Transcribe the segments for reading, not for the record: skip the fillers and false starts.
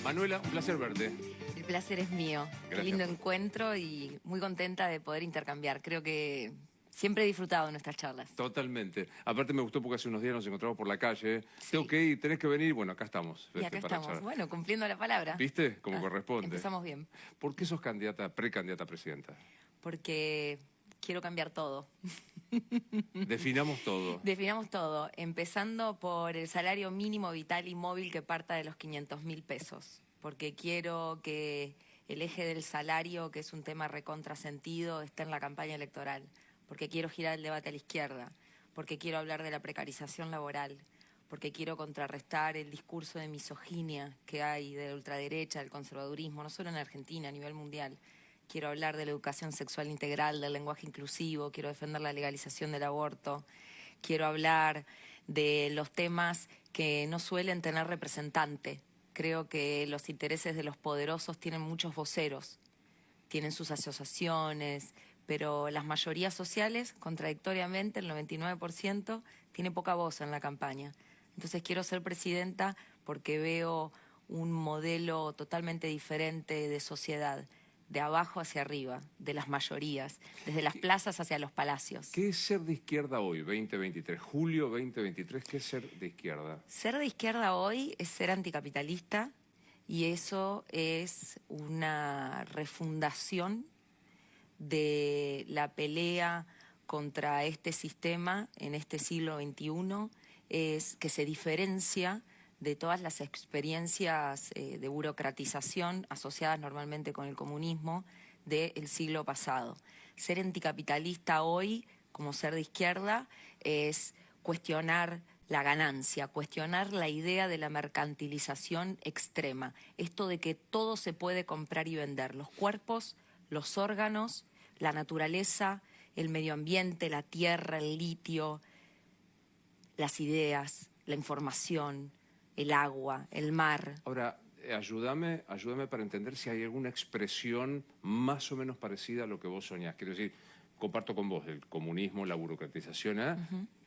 Manuela, un placer verte. El placer es mío. Gracias. Qué lindo encuentro y muy contenta de poder intercambiar. Creo que siempre he disfrutado de nuestras charlas. Totalmente. Aparte me gustó porque hace unos días nos encontramos por la calle. Sí. Tengo que ir, tenés que venir. Bueno, acá estamos. Y acá para estamos. charlar. Bueno, cumpliendo la palabra. ¿Viste? Como corresponde. Empezamos bien. ¿Por qué sos precandidata a presidenta? Porque quiero cambiar todo. Definamos todo. Definamos todo, empezando por el salario mínimo vital y móvil que parta de los 500.000 pesos. Porque quiero que el eje del salario, que es un tema recontrasentido, esté en la campaña electoral. Porque quiero girar el debate a la izquierda. Porque quiero hablar de la precarización laboral. Porque quiero contrarrestar el discurso de misoginia que hay de la ultraderecha, del conservadurismo, no solo en Argentina, a nivel mundial. Quiero hablar de la educación sexual integral, del lenguaje inclusivo, quiero defender la legalización del aborto, quiero hablar de los temas que no suelen tener representante. Creo que los intereses de los poderosos tienen muchos voceros, tienen sus asociaciones, pero las mayorías sociales, contradictoriamente, el 99%, tiene poca voz en la campaña. Entonces quiero ser presidenta porque veo un modelo totalmente diferente de sociedad, de abajo hacia arriba, de las mayorías, desde las plazas hacia los palacios. ¿Qué es ser de izquierda hoy, 2023? Julio 2023, ¿qué es ser de izquierda? Ser de izquierda hoy es ser anticapitalista y eso es una refundación de la pelea contra este sistema en este siglo XXI, es que se diferencia de todas las experiencias de burocratización asociadas normalmente con el comunismo del siglo pasado. Ser anticapitalista hoy, como ser de izquierda, es cuestionar la ganancia, cuestionar la idea de la mercantilización extrema. Esto de que todo se puede comprar y vender, los cuerpos, los órganos, la naturaleza, el medio ambiente, la tierra, el litio, las ideas, la información, el agua, el mar. Ahora, ayúdame para entender si hay alguna expresión más o menos parecida a lo que vos soñás. Quiero decir, comparto con vos el comunismo, la burocratización,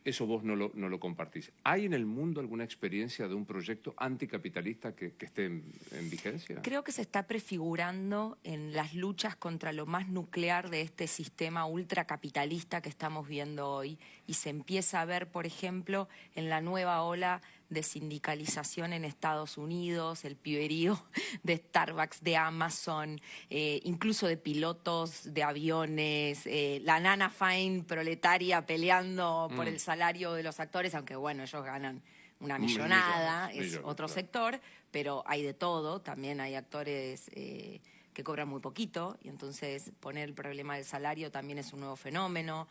eso vos no lo compartís. ¿Hay en el mundo alguna experiencia de un proyecto anticapitalista que esté en vigencia? Creo que se está prefigurando en las luchas contra lo más nuclear de este sistema ultracapitalista que estamos viendo hoy. Y se empieza a ver, por ejemplo, en la nueva ola de sindicalización en Estados Unidos, el piberío de Starbucks, de Amazon, incluso de pilotos de aviones, la nana fine proletaria peleando por el salario de los actores, aunque bueno, ellos ganan una millonada, es otro sector, pero hay de todo, también hay actores que cobran muy poquito, y entonces poner el problema del salario también es un nuevo fenómeno.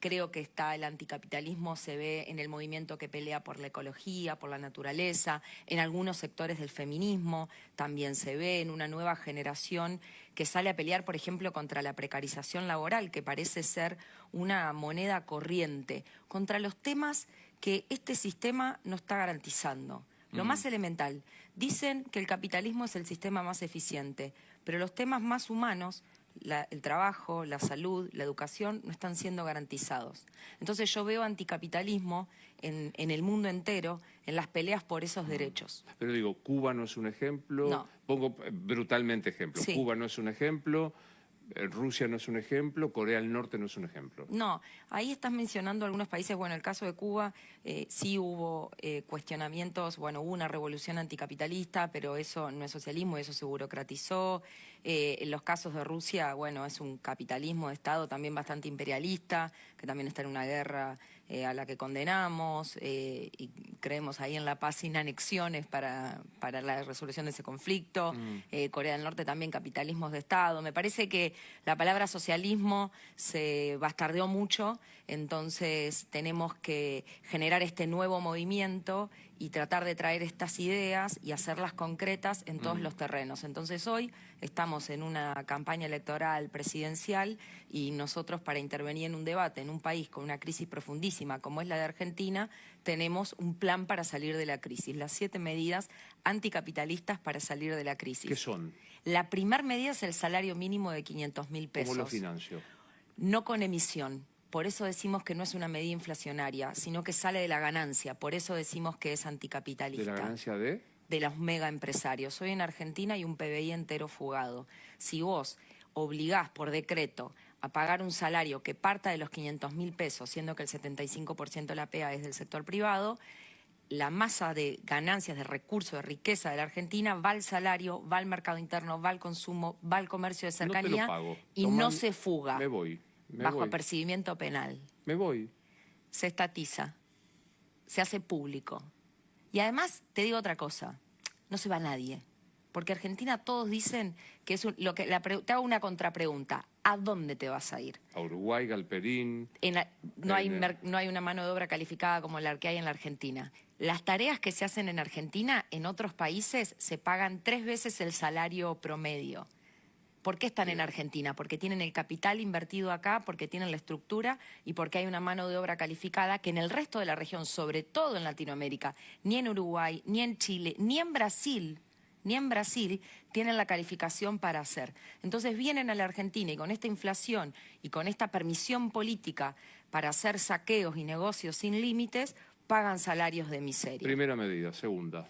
Creo que el anticapitalismo se ve en el movimiento que pelea por la ecología, por la naturaleza, en algunos sectores del feminismo también se ve, en una nueva generación que sale a pelear, por ejemplo, contra la precarización laboral, que parece ser una moneda corriente, contra los temas que este sistema no está garantizando. Lo más elemental, dicen que el capitalismo es el sistema más eficiente, pero los temas más humanos, el trabajo, la salud, la educación, no están siendo garantizados. Entonces yo veo anticapitalismo en el mundo entero, en las peleas por esos derechos. Pero digo, Cuba no es un ejemplo, No. pongo brutalmente ejemplo, Sí. Cuba no es un ejemplo, Rusia no es un ejemplo, Corea del Norte no es un ejemplo. No, ahí estás mencionando algunos países, bueno, el caso de Cuba sí hubo cuestionamientos, bueno, hubo una revolución anticapitalista, pero eso no es socialismo, eso se burocratizó. En los casos de Rusia, bueno, es un capitalismo de Estado también bastante imperialista, que también está en una guerra a la que condenamos y creemos ahí en la paz sin anexiones para la resolución de ese conflicto. Corea del Norte también capitalismos de Estado. Me parece que la palabra socialismo se bastardeó mucho, entonces tenemos que generar este nuevo movimiento y tratar de traer estas ideas y hacerlas concretas en todos los terrenos. Entonces hoy estamos en una campaña electoral presidencial y nosotros, para intervenir en un debate en un país con una crisis profundísima como es la de Argentina, tenemos un plan para salir de la crisis, las 7 medidas anticapitalistas para salir de la crisis. ¿Qué son? La primera medida es el salario mínimo de 500.000 pesos. ¿Cómo lo financio? No con emisión. Por eso decimos que no es una medida inflacionaria, sino que sale de la ganancia. Por eso decimos que es anticapitalista. ¿De la ganancia de? de los mega empresarios. Hoy en Argentina hay un PBI entero fugado. Si vos obligás por decreto a pagar un salario que parta de los 500.000 pesos, siendo que el 75% de la PEA es del sector privado, la masa de ganancias, de recursos, de riqueza de la Argentina va al salario, va al mercado interno, va al consumo, va al comercio de cercanía y no se fuga bajo apercibimiento penal. Me voy. Se estatiza, se hace público. Y además, te digo otra cosa, no se va nadie. Porque Argentina todos dicen que es te hago una contrapregunta. ¿A dónde te vas a ir? A Uruguay, Galperín. No hay una mano de obra calificada como la que hay en la Argentina. Las tareas que se hacen en Argentina, en otros países, se pagan 3 veces el salario promedio. ¿Por qué están en Argentina? Porque tienen el capital invertido acá, porque tienen la estructura y porque hay una mano de obra calificada que en el resto de la región, sobre todo en Latinoamérica, ni en Uruguay, ni en Chile, ni en Brasil, tienen la calificación para hacer. Entonces vienen a la Argentina y con esta inflación y con esta permisión política para hacer saqueos y negocios sin límites, pagan salarios de miseria. Primera medida. Segunda.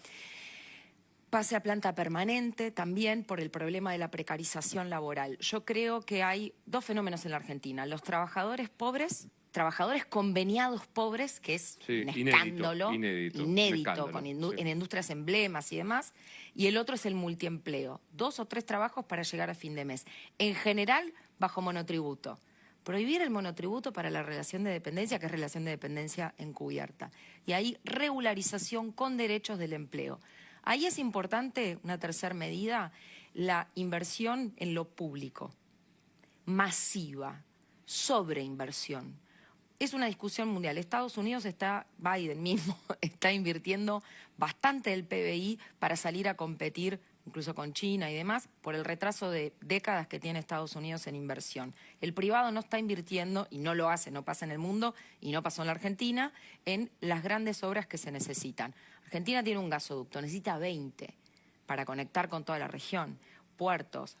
Pase a planta permanente también por el problema de la precarización laboral. Yo creo que hay 2 fenómenos en la Argentina. Los trabajadores pobres, trabajadores conveniados pobres, que es un escándalo, inédito en industrias emblemas y demás, y el otro es el multiempleo, 2 o 3 trabajos para llegar a fin de mes, en general bajo monotributo. Prohibir el monotributo para la relación de dependencia, que es relación de dependencia encubierta, y ahí regularización con derechos del empleo. Ahí es importante, una tercera medida, la inversión en lo público, masiva, sobreinversión. Es una discusión mundial. Estados Unidos Biden mismo está invirtiendo bastante del PBI para salir a competir, incluso con China y demás, por el retraso de décadas que tiene Estados Unidos en inversión. El privado no está invirtiendo, y no lo hace, no pasa en el mundo, y no pasó en la Argentina, en las grandes obras que se necesitan. Argentina tiene un gasoducto, necesita 20 para conectar con toda la región, puertos,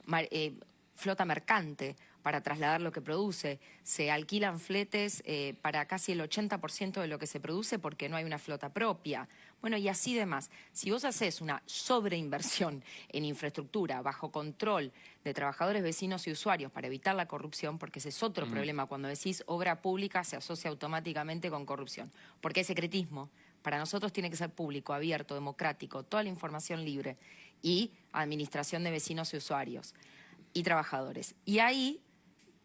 flota mercante para trasladar lo que produce, se alquilan fletes para casi el 80% de lo que se produce porque no hay una flota propia. Bueno, y así demás. Si vos haces una sobreinversión en infraestructura bajo control de trabajadores, vecinos y usuarios para evitar la corrupción, porque ese es otro problema, cuando decís obra pública se asocia automáticamente con corrupción, porque hay secretismo. Para nosotros tiene que ser público, abierto, democrático, toda la información libre y administración de vecinos y usuarios y trabajadores. Y ahí,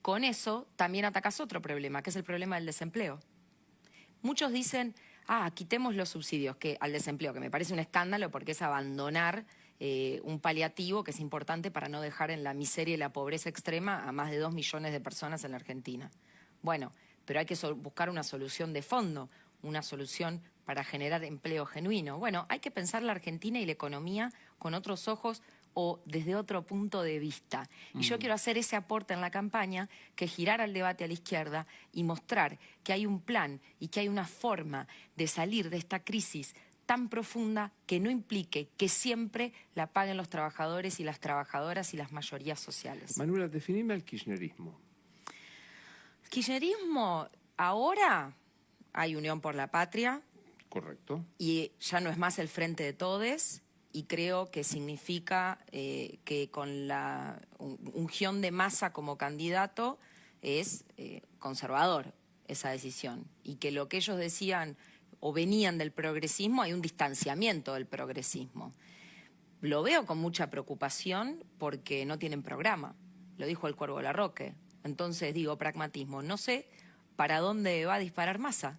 con eso, también atacas otro problema, que es el problema del desempleo. Muchos dicen, quitemos los subsidios al desempleo, que me parece un escándalo porque es abandonar un paliativo que es importante para no dejar en la miseria y la pobreza extrema a más de 2 millones de personas en la Argentina. Bueno, pero hay que buscar una solución de fondo, una solución para generar empleo genuino. Bueno, hay que pensar la Argentina y la economía con otros ojos o desde otro punto de vista. Y yo quiero hacer ese aporte en la campaña, que girar al debate a la izquierda y mostrar que hay un plan y que hay una forma de salir de esta crisis tan profunda que no implique que siempre la paguen los trabajadores y las trabajadoras y las mayorías sociales. Manuela, definime el kirchnerismo. El kirchnerismo, ahora hay Unión por la Patria. Correcto. Y ya no es más el Frente de Todes, y creo que significa que con la unción de Massa como candidato es conservador esa decisión, y que lo que ellos decían o venían del progresismo, hay un distanciamiento del progresismo. Lo veo con mucha preocupación porque no tienen programa, lo dijo el Cuervo Larroque. Entonces digo, pragmatismo, no sé para dónde va a disparar Massa.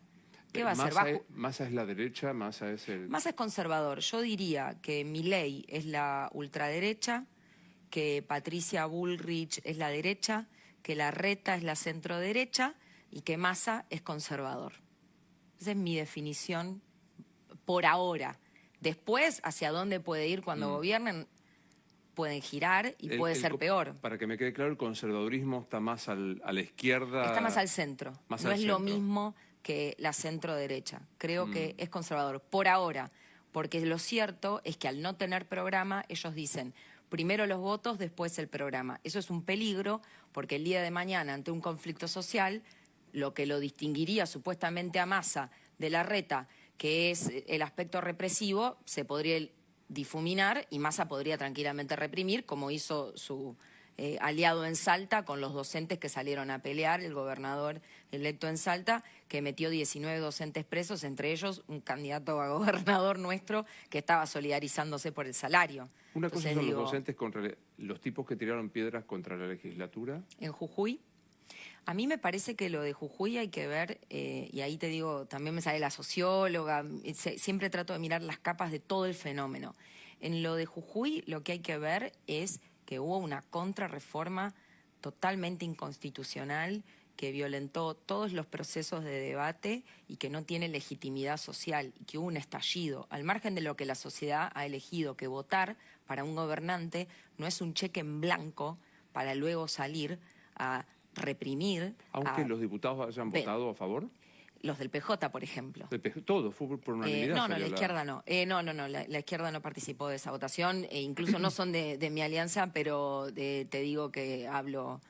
¿Qué va a hacer? Massa es la derecha, Massa es el... Massa es conservador. Yo diría que Milei es la ultraderecha, que Patricia Bullrich es la derecha, que Larreta es la centroderecha y que Massa es conservador. Esa es mi definición por ahora. Después, hacia dónde puede ir cuando gobiernen, pueden girar y puede ser peor. Para que me quede claro, el conservadurismo está más a la izquierda... Está más al centro. Más no al es centro. Lo mismo que la centro-derecha. Creo que es conservador, por ahora, porque lo cierto es que al no tener programa, ellos dicen, primero los votos, después el programa. Eso es un peligro, porque el día de mañana, ante un conflicto social, lo que lo distinguiría supuestamente a Massa de Larreta, que es el aspecto represivo, se podría difuminar y Massa podría tranquilamente reprimir, como hizo su aliado en Salta con los docentes que salieron a pelear, el gobernador electo en Salta, que metió 19 docentes presos, entre ellos un candidato a gobernador nuestro que estaba solidarizándose por el salario. Una cosa son los docentes contra los tipos que tiraron piedras contra la legislatura. En Jujuy. A mí me parece que lo de Jujuy hay que ver, y ahí te digo, también me sale la socióloga, siempre trato de mirar las capas de todo el fenómeno. En lo de Jujuy lo que hay que ver es que hubo una contrarreforma totalmente inconstitucional que violentó todos los procesos de debate y que no tiene legitimidad social, y que hubo un estallido, al margen de lo que la sociedad ha elegido, que votar para un gobernante no es un cheque en blanco para luego salir a reprimir. Aunque los diputados hayan votado a favor. Los del PJ, por ejemplo. Todo fue por unanimidad. No, la izquierda no. La izquierda no participó de esa votación. Incluso no son de mi alianza, pero te digo que hablo...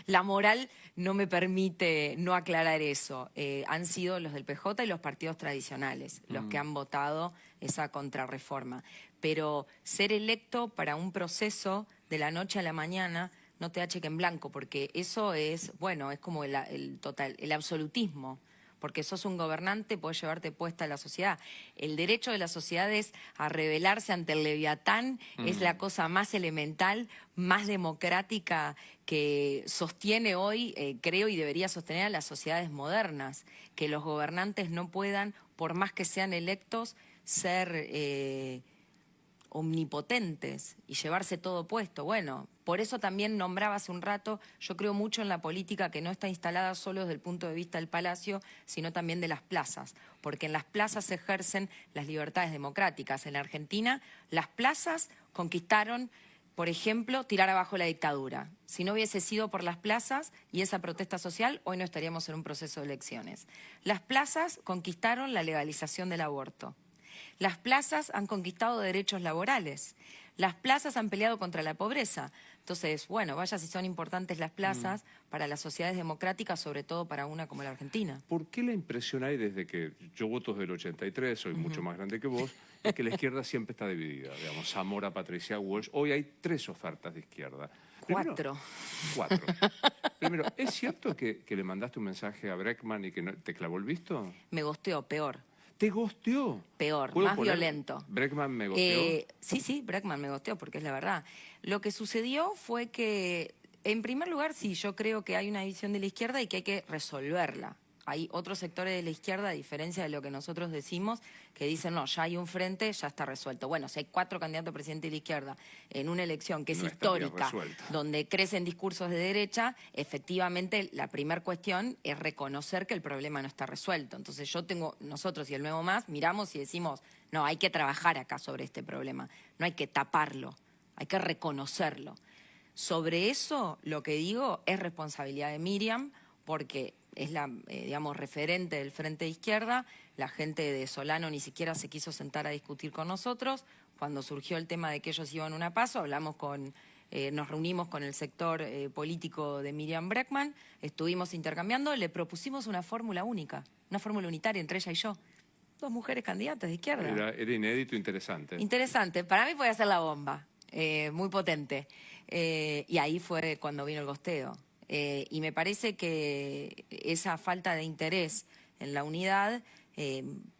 la moral no me permite no aclarar eso. Han sido los del PJ y los partidos tradicionales los que han votado esa contrarreforma. Pero ser electo para un proceso de la noche a la mañana no te da cheque en blanco, porque eso es, bueno, es como el absolutismo, porque sos un gobernante, podés llevarte puesta a la sociedad. El derecho de la sociedad es a rebelarse ante el Leviatán, es la cosa más elemental, más democrática que sostiene hoy, creo, y debería sostener a las sociedades modernas, que los gobernantes no puedan, por más que sean electos, ser omnipotentes y llevarse todo puesto. Bueno, por eso también nombraba hace un rato, yo creo mucho en la política que no está instalada solo desde el punto de vista del palacio, sino también de las plazas, porque en las plazas se ejercen las libertades democráticas. En la Argentina, las plazas conquistaron, por ejemplo, tirar abajo la dictadura. Si no hubiese sido por las plazas y esa protesta social, hoy no estaríamos en un proceso de elecciones. Las plazas conquistaron la legalización del aborto. Las plazas han conquistado derechos laborales. Las plazas han peleado contra la pobreza. Entonces, bueno, vaya si son importantes las plazas para las sociedades democráticas, sobre todo para una como la Argentina. ¿Por qué la impresión hay desde que yo voto desde el 83, soy mucho más grande que vos, es que la izquierda siempre está dividida? Digamos, Zamora, Patricia, Walsh. Hoy hay 3 ofertas de izquierda. Cuatro. Primero, ¿es cierto que le mandaste un mensaje a Bregman y que te clavó el visto? Me gosteó, peor. ¿Te gosteó? Peor, más violento. ¿Bregman me gosteó? Sí, Bregman me gosteó, porque es la verdad. Lo que sucedió fue que, en primer lugar, sí, yo creo que hay una división de la izquierda y que hay que resolverla. Hay otros sectores de la izquierda, a diferencia de lo que nosotros decimos, que dicen, no, ya hay un frente, ya está resuelto. Bueno, si hay 4 candidatos a presidente de la izquierda en una elección que es histórica, donde crecen discursos de derecha, efectivamente la primera cuestión es reconocer que el problema no está resuelto. Entonces nosotros y el Nuevo Más miramos y decimos, no, hay que trabajar acá sobre este problema, no hay que taparlo, hay que reconocerlo. Sobre eso, lo que digo es responsabilidad de Miriam, porque es la, digamos, referente del Frente de Izquierda. La gente de Solano ni siquiera se quiso sentar a discutir con nosotros. Cuando surgió el tema de que ellos iban a una PASO, nos reunimos con el sector político de Miriam Bregman, estuvimos intercambiando, le propusimos una fórmula única, una fórmula unitaria entre ella y yo. 2 mujeres candidatas de izquierda. Era inédito, interesante. Interesante, para mí podía ser la bomba, muy potente. Y ahí fue cuando vino el gosteo. Y me parece que esa falta de interés en la unidad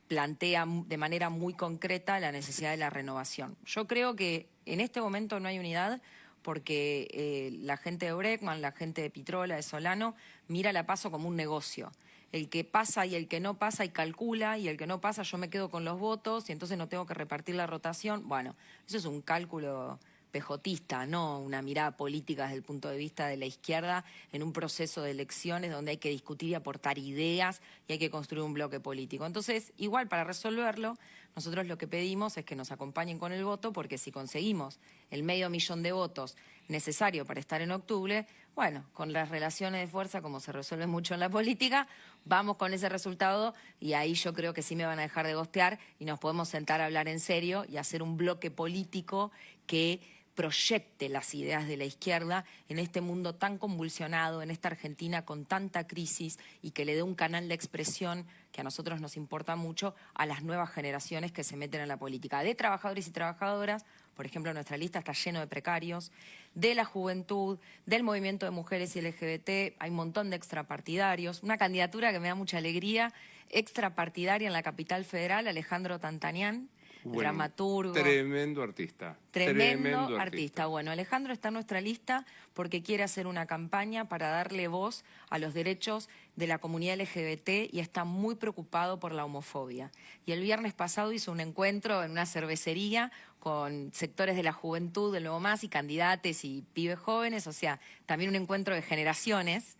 plantea de manera muy concreta la necesidad de la renovación. Yo creo que en este momento no hay unidad porque la gente de Bregman, la gente de Pitrola, de Solano, mira la PASO como un negocio. El que pasa y el que no pasa y calcula, y el que no pasa yo me quedo con los votos y entonces no tengo que repartir la rotación. Bueno, eso es un cálculo pejotista, no una mirada política desde el punto de vista de la izquierda en un proceso de elecciones donde hay que discutir y aportar ideas y hay que construir un bloque político. Entonces, igual para resolverlo, nosotros lo que pedimos es que nos acompañen con el voto, porque si conseguimos el 500.000 de votos necesario para estar en octubre, bueno, con las relaciones de fuerza, como se resuelve mucho en la política, vamos con ese resultado y ahí yo creo que sí me van a dejar de gostear y nos podemos sentar a hablar en serio y hacer un bloque político que proyecte las ideas de la izquierda en este mundo tan convulsionado, en esta Argentina con tanta crisis, y que le dé un canal de expresión que a nosotros nos importa mucho a las nuevas generaciones que se meten en la política, de trabajadores y trabajadoras. Por ejemplo, nuestra lista está lleno de precarios, de la juventud, del movimiento de mujeres y LGBT, hay un montón de extrapartidarios. Una candidatura que me da mucha alegría, extrapartidaria en la capital federal, Alejandro Tantanian, Bueno, dramaturgo. Tremendo artista. Tremendo artista. Bueno, Alejandro está en nuestra lista porque quiere hacer una campaña para darle voz a los derechos de la comunidad LGBT y está muy preocupado por la homofobia. Y el viernes pasado hizo un encuentro en una cervecería con sectores de la juventud, del Nuevo Más y candidates y pibes jóvenes, o sea, también un encuentro de generaciones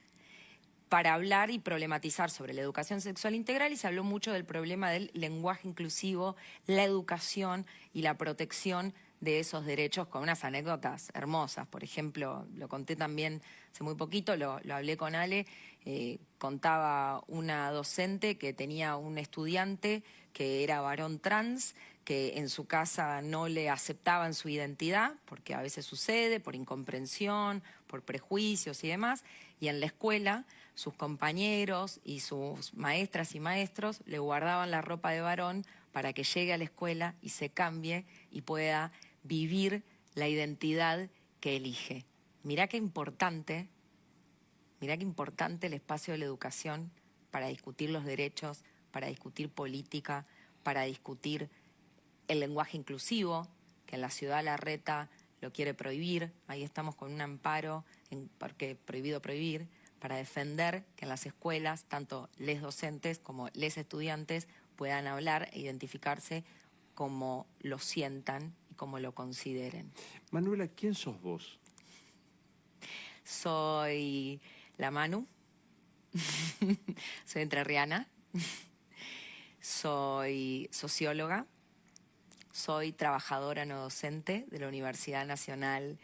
para hablar y problematizar sobre la educación sexual integral, y se habló mucho del problema del lenguaje inclusivo, la educación y la protección de esos derechos, con unas anécdotas hermosas. Por ejemplo, lo conté también hace muy poquito, lo hablé con Ale, contaba una docente que tenía un estudiante que era varón trans, que en su casa no le aceptaban su identidad, porque a veces sucede, por incomprensión, por prejuicios y demás, y en la escuela sus compañeros y sus maestras y maestros le guardaban la ropa de varón para que llegue a la escuela y se cambie y pueda vivir la identidad que elige. Mirá qué importante el espacio de la educación para discutir los derechos, para discutir política, para discutir el lenguaje inclusivo, que en la ciudad Larreta lo quiere prohibir. Ahí estamos con un amparo, porque prohibido prohibir, para defender que en las escuelas, tanto les docentes como les estudiantes puedan hablar e identificarse como lo sientan y como lo consideren. Manuela, ¿quién sos vos? Soy la Manu, soy entrerriana, soy socióloga, soy trabajadora no docente de la Universidad Nacional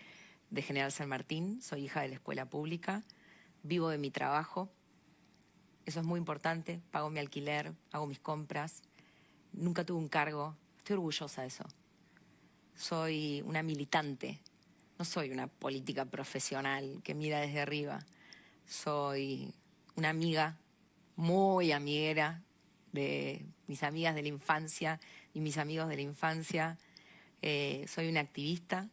de General San Martín, soy hija de la escuela pública, vivo de mi trabajo, eso es muy importante, pago mi alquiler, hago mis compras, nunca tuve un cargo, estoy orgullosa de eso. Soy una militante, no soy una política profesional que mira desde arriba, soy una amiga, muy amiguera de mis amigas de la infancia y mis amigos de la infancia, soy una activista,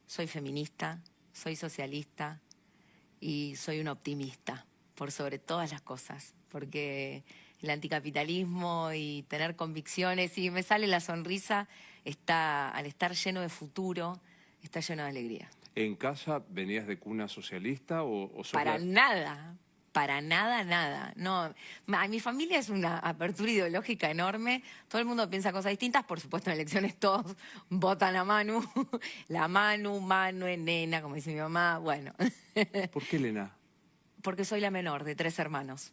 soy feminista, soy socialista, y soy un optimista, por sobre todas las cosas, porque el anticapitalismo y tener convicciones, y me sale la sonrisa, al estar lleno de futuro, está lleno de alegría. ¿En casa venías de cuna socialista o sos Para nada, nada. No, mi familia es una apertura ideológica enorme, todo el mundo piensa cosas distintas, por supuesto en elecciones todos votan a Manu, Manu, nena, como dice mi mamá, bueno. ¿Por qué Elena? Porque soy la menor de 3 hermanos.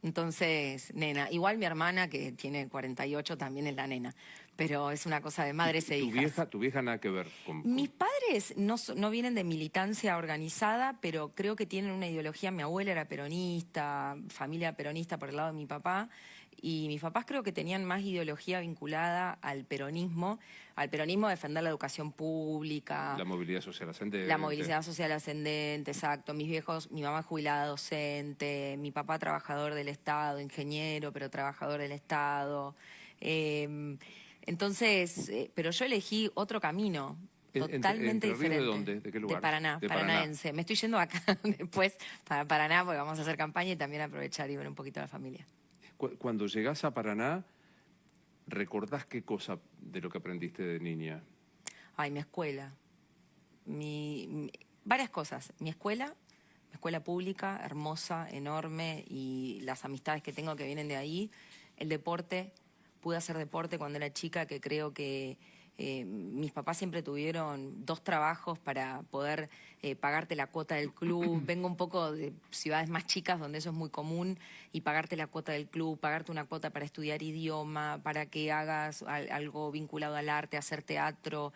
Entonces, nena. Igual mi hermana, que tiene 48, también es la nena. Pero es una cosa de madres e hijas. ¿Tu vieja nada que ver con...? Mis padres no vienen de militancia organizada, pero creo que tienen una ideología. Mi abuela era peronista, familia peronista por el lado de mi papá. Y mis papás creo que tenían más ideología vinculada al peronismo defender la educación pública. La movilidad social ascendente. La movilidad social ascendente, exacto. Mis viejos, mi mamá jubilada docente, mi papá trabajador del Estado, ingeniero, pero trabajador del Estado. Entonces, pero yo elegí otro camino, totalmente diferente. ¿De dónde? ¿De qué lugar? De Paraná, paranaense. Me estoy yendo acá después para Paraná porque vamos a hacer campaña y también aprovechar y ver un poquito a la familia. Cuando llegás a Paraná, ¿recordás qué cosa de lo que aprendiste de niña? Ay, mi escuela. Varias cosas. Mi escuela pública, hermosa, enorme, y las amistades que tengo que vienen de ahí. El deporte. Pude hacer deporte cuando era chica, que creo que mis papás siempre tuvieron 2 trabajos para poder pagarte la cuota del club. Vengo un poco de ciudades más chicas donde eso es muy común, y pagarte la cuota del club, pagarte una cuota para estudiar idioma, para que hagas algo vinculado al arte, hacer teatro.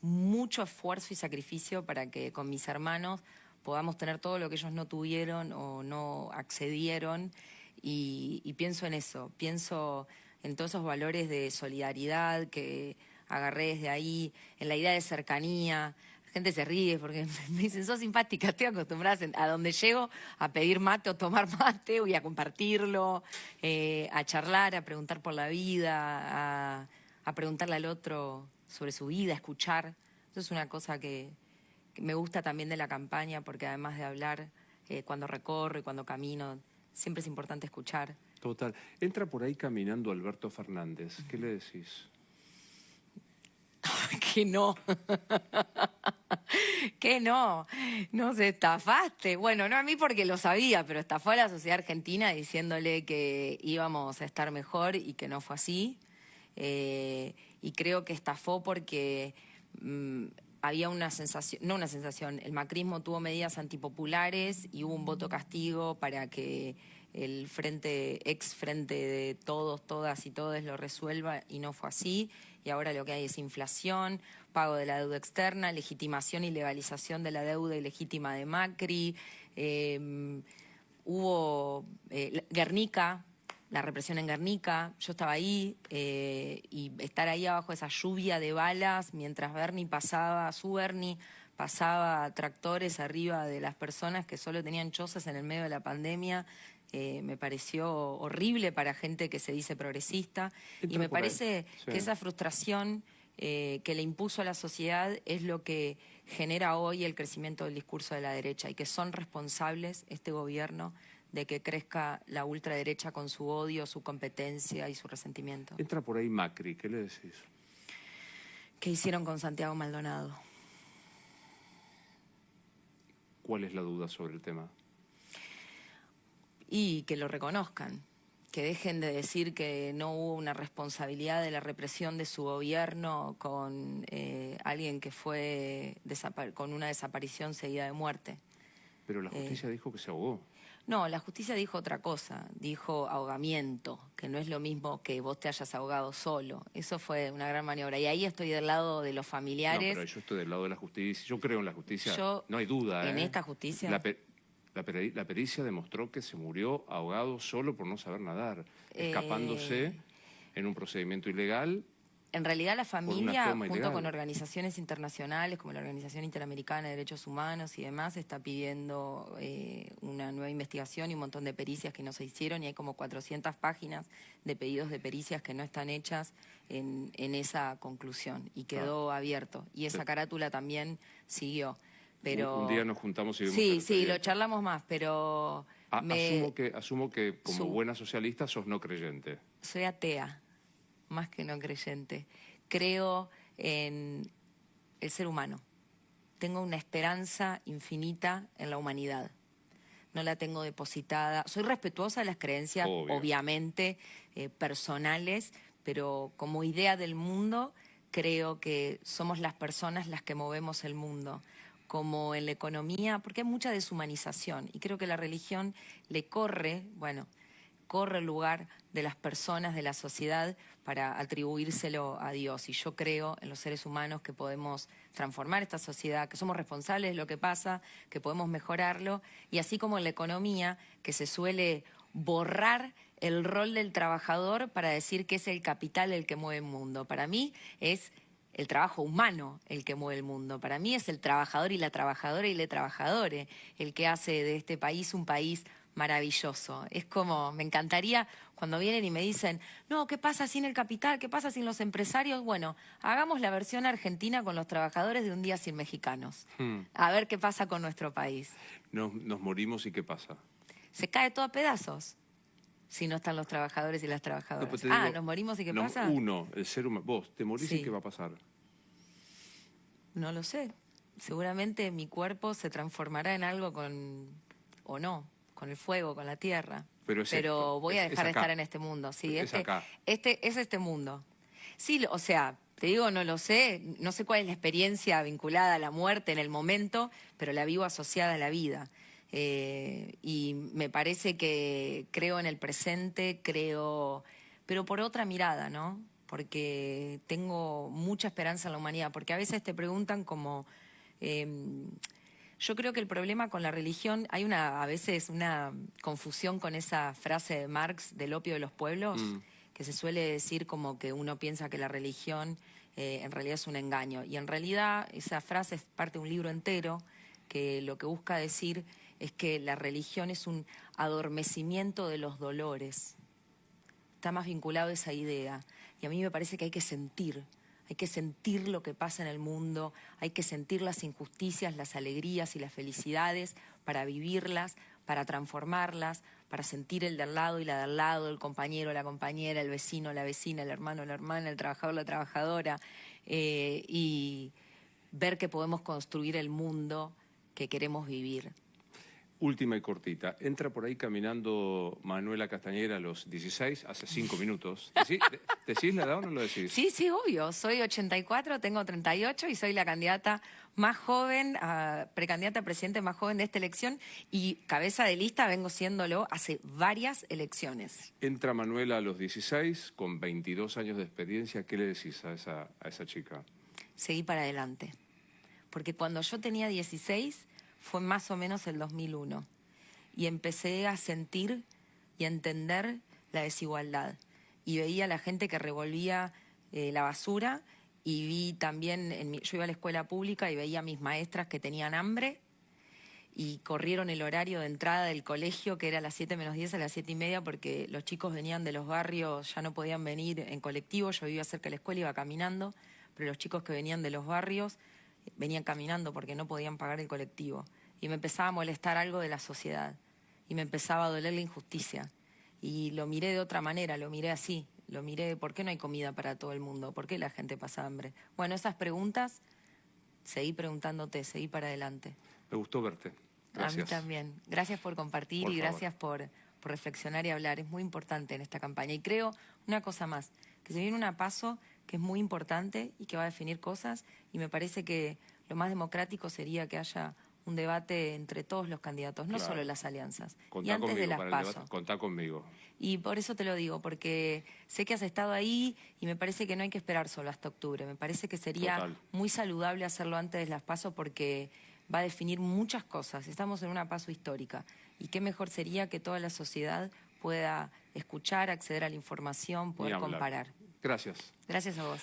Mucho esfuerzo y sacrificio para que con mis hermanos podamos tener todo lo que ellos no tuvieron o no accedieron. Y pienso en eso, pienso en todos esos valores de solidaridad que agarré desde ahí, en la idea de cercanía. La gente se ríe porque me dicen, sos simpática, estoy acostumbrada a donde llego a pedir mate o tomar mate y a compartirlo, a charlar, a preguntar por la vida, a preguntarle al otro sobre su vida, a escuchar. Eso es una cosa que me gusta también de la campaña, porque además de hablar, cuando recorro y cuando camino, siempre es importante escuchar. Total. Entra por ahí caminando Alberto Fernández. ¿Qué le decís? Que no. Que no. Nos estafaste. Bueno, no a mí porque lo sabía, pero estafó a la sociedad argentina diciéndole que íbamos a estar mejor y que no fue así. Y creo que estafó porque había una sensación, no una sensación, el macrismo tuvo medidas antipopulares y hubo un voto castigo para que el ex frente de todos, todas y todes lo resuelva, y no fue así. Y ahora lo que hay es inflación, pago de la deuda externa, legitimación y legalización de la deuda ilegítima de Macri. Hubo Guernica, la represión en Guernica, yo estaba ahí, y estar ahí abajo de esa lluvia de balas mientras su Bernie pasaba tractores arriba de las personas que solo tenían chozas en el medio de la pandemia, me pareció horrible para gente que se dice progresista. Y me parece que esa frustración que le impuso a la sociedad es lo que genera hoy el crecimiento del discurso de la derecha, y que son responsables este gobierno de que crezca la ultraderecha con su odio, su competencia y su resentimiento. Entra por ahí Macri, ¿qué le decís? ¿Qué hicieron con Santiago Maldonado? ¿Cuál es la duda sobre el tema? Y que lo reconozcan, que dejen de decir que no hubo una responsabilidad de la represión de su gobierno con alguien que fue con una desaparición seguida de muerte. Pero la justicia dijo que se ahogó. No, la justicia dijo otra cosa, dijo ahogamiento, que no es lo mismo que vos te hayas ahogado solo. Eso fue una gran maniobra. Y ahí estoy del lado de los familiares. No, pero yo estoy del lado de la justicia. Yo creo en la justicia, no hay duda. ¿En esta justicia? La pericia demostró que se murió ahogado solo por no saber nadar, escapándose en un procedimiento ilegal. En realidad la familia, junto con organizaciones internacionales como la Organización Interamericana de Derechos Humanos y demás, está pidiendo una nueva investigación y un montón de pericias que no se hicieron, y hay como 400 páginas de pedidos de pericias que no están hechas en esa conclusión, y quedó abierto. Y esa carátula también siguió. Pero un día nos juntamos y vemos. Sí, lo charlamos más, pero... Asumo que como buena socialista sos no creyente. Soy atea, más que no creyente. Creo en el ser humano. Tengo una esperanza infinita en la humanidad. No la tengo depositada. Soy respetuosa de las creencias, obviamente, personales, pero como idea del mundo, creo que somos las personas las que movemos el mundo. Como en la economía, porque hay mucha deshumanización, y creo que la religión le corre el lugar de las personas, de la sociedad, para atribuírselo a Dios. Y yo creo en los seres humanos que podemos transformar esta sociedad, que somos responsables de lo que pasa, que podemos mejorarlo, y así como en la economía, que se suele borrar el rol del trabajador para decir que es el capital el que mueve el mundo. Para mí es el trabajo humano el que mueve el mundo. Para mí es el trabajador y la trabajadora y le trabajadore el que hace de este país un país maravilloso. Es como, me encantaría cuando vienen y me dicen, no, ¿qué pasa sin el capital? ¿Qué pasa sin los empresarios? Bueno, hagamos la versión argentina con los trabajadores de Un Día Sin Mexicanos. A ver qué pasa con nuestro país. Nos morimos y ¿qué pasa? Se cae todo a pedazos si no están los trabajadores y las trabajadoras. No, nos morimos y ¿qué pasa? El ser humano. Vos te morís y ¿qué va a pasar? No lo sé. Seguramente mi cuerpo se transformará en algo o no, con el fuego, con la tierra. Pero voy a dejar de estar en este mundo. Sí, es este mundo. Sí, o sea, te digo, no lo sé. No sé cuál es la experiencia vinculada a la muerte en el momento, pero la vivo asociada a la vida. Y me parece que creo en el presente, pero por otra mirada, ¿no? Porque tengo mucha esperanza en la humanidad, porque a veces te preguntan como... yo creo que el problema con la religión, hay a veces una confusión con esa frase de Marx del opio de los pueblos, que se suele decir como que uno piensa que la religión en realidad es un engaño. Y en realidad esa frase es parte de un libro entero que lo que busca decir es que la religión es un adormecimiento de los dolores. Está más vinculado a esa idea. Y a mí me parece que hay que sentir lo que pasa en el mundo, hay que sentir las injusticias, las alegrías y las felicidades para vivirlas, para transformarlas, para sentir el de al lado y la de al lado, el compañero, la compañera, el vecino, la vecina, el hermano, la hermana, el trabajador, la trabajadora, y ver que podemos construir el mundo que queremos vivir. Última y cortita. Entra por ahí caminando Manuela Castañera a los 16, hace 5 minutos. ¿Decís la edad o no lo decís? Sí, sí, obvio. Soy 84, tengo 38 y soy la candidata más joven, precandidata a presidente más joven de esta elección y cabeza de lista vengo siéndolo hace varias elecciones. Entra Manuela a los 16, con 22 años de experiencia. ¿Qué le decís a esa chica? Seguí para adelante. Porque cuando yo tenía 16... fue más o menos el 2001 y empecé a sentir y a entender la desigualdad y veía a la gente que revolvía la basura y vi también, yo iba a la escuela pública y veía a mis maestras que tenían hambre y corrieron el horario de entrada del colegio que era a las 7 menos 10 a las 7 y media porque los chicos venían de los barrios, ya no podían venir en colectivo, yo vivía cerca de la escuela, iba caminando, pero los chicos que venían de los barrios venían caminando porque no podían pagar el colectivo. Y me empezaba a molestar algo de la sociedad. Y me empezaba a doler la injusticia. Y lo miré de otra manera, lo miré así. Lo miré, ¿por qué no hay comida para todo el mundo? ¿Por qué la gente pasa hambre? Bueno, esas preguntas, seguí preguntándote, seguí para adelante. Me gustó verte. Gracias. A mí también. Gracias por compartir y gracias por reflexionar y hablar. Es muy importante en esta campaña. Y creo una cosa más, que se viene una PASO que es muy importante y que va a definir cosas y me parece que lo más democrático sería que haya un debate entre todos los candidatos, no solo las alianzas. Contá y antes conmigo de las para el PASO. debate. Contá conmigo. Y por eso te lo digo, porque sé que has estado ahí y me parece que no hay que esperar solo hasta octubre. Me parece que sería muy saludable hacerlo antes de las PASO porque va a definir muchas cosas. Estamos en una PASO histórica y qué mejor sería que toda la sociedad pueda escuchar, acceder a la información, poder comparar. Gracias. Gracias a vos.